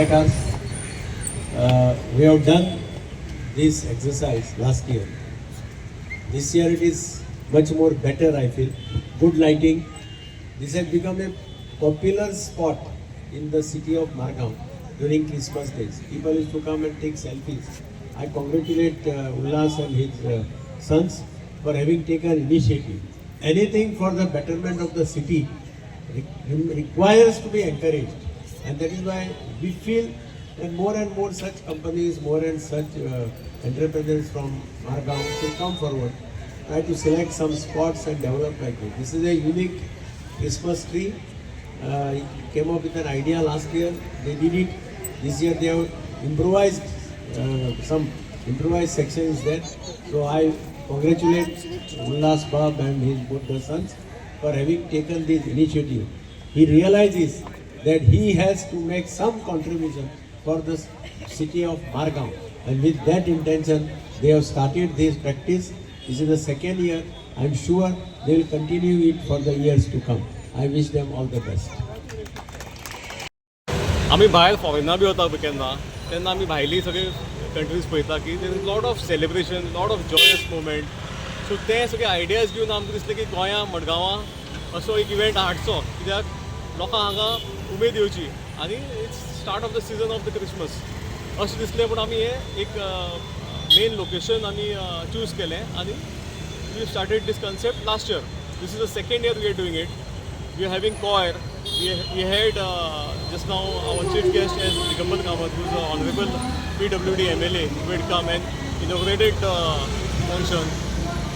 Karnataka. We have done this exercise last year. This year it is much more better, I feel. Good lighting. This has become a popular spot in the city of Margao during Christmas days. People used to come and take selfies. I congratulate Ullas and his sons for having taken initiative. Anything for the betterment of the city requires to be encouraged, and that is why we feel that more and more such companies, more and such entrepreneurs from Margao should come forward, try to select some spots and develop like this. This is a unique Christmas tree. He came up with an idea last year. They did it. This year they have improvised, some improvised sections there. So I congratulate Ullas Bab and his both the sons for having taken this initiative. He realizes that he has to make some contribution for the city of Margao, and with that intention they have started this practice. This is the second year. I am sure they will continue it for the years to come. I wish them all the best. आम्ही भायर फॉरेना B वता केन्ना तेन्ना आमी भायली सगळे countries पळयता की there is lot of celebration, lot of joyous moment. So ते सगळे आयडियाज घेवन आमकां दिसलें की गोंया मडगांवां असो एक इव्हेंट हाडचो, कित्याक लोकांक हांगा उमेद येवची आनी it's start of the season of the Christmas अशें दिसलें. पूण आमी हें एक मेन लोकेशन आमी चूज केलें आनी we started this concept last year. This is the second year we are doing it. We are having choir. We had just now our chief guest as Digambar Kamath, who is an honorable PWD MLA, who had come and inaugurated the function.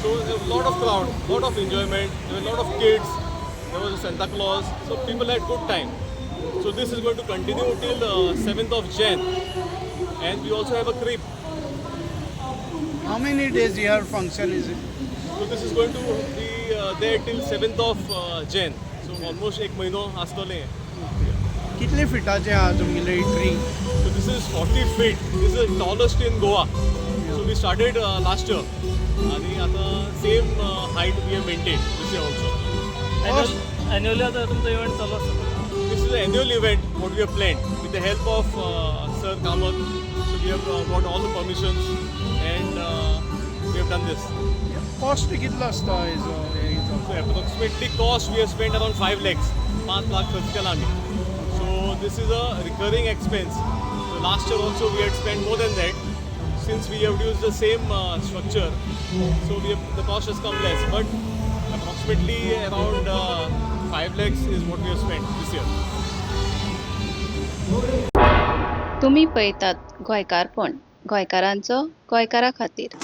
So there was a lot of crowd, lot of enjoyment. There were a lot of kids. There was a Santa Claus. So people had good time. So this is going to continue till 7th of Jan. And we also have a creep. How many days your function is it? So this is going to be there till 7th of Jan. So almost एक महीनो आसतलें. कितले फिटाचे आहा तुमगेले tree? So this is 40 feet. This is the tallest in Goa. So we started last year. आणि आता same height we have maintained this year also. Annually आता तुमचा event चालू असतो. This is an annual event what we have planned with the help of Sir Kamath. So we have got all the permissions and we have done this. Cost कितलो आसता हेजो? So approximately cost we have spent around 5 lakhs. 5 lakh खर्च केला आम्ही. So this is a recurring expense. So last year also we had spent more than that. Since we have used the same structure, so the cost has come less. But approximately around 5 lakhs is what we have spent this year. तुम्ही पळयतात गोंयकारपण, गोंयकारांचो गोंयकारा खातीर.